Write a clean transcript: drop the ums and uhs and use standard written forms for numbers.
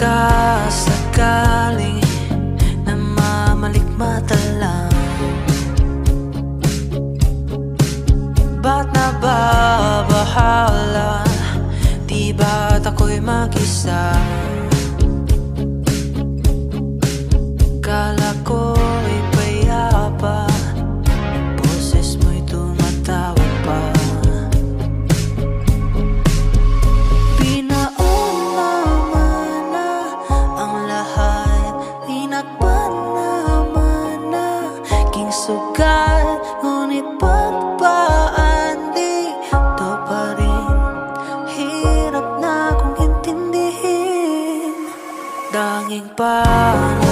pagkasakaling namamalikmata lang, ba't nababahala? Di ba't ako'y mag-isa? Kala ko'y payapa, boses mo'y tumatawag pa. Binaon naman na ang lahat, linakpan naman na king sugat. Ngunit ba't baan dito pa rin? Hirap na kong intindihin. Danging paano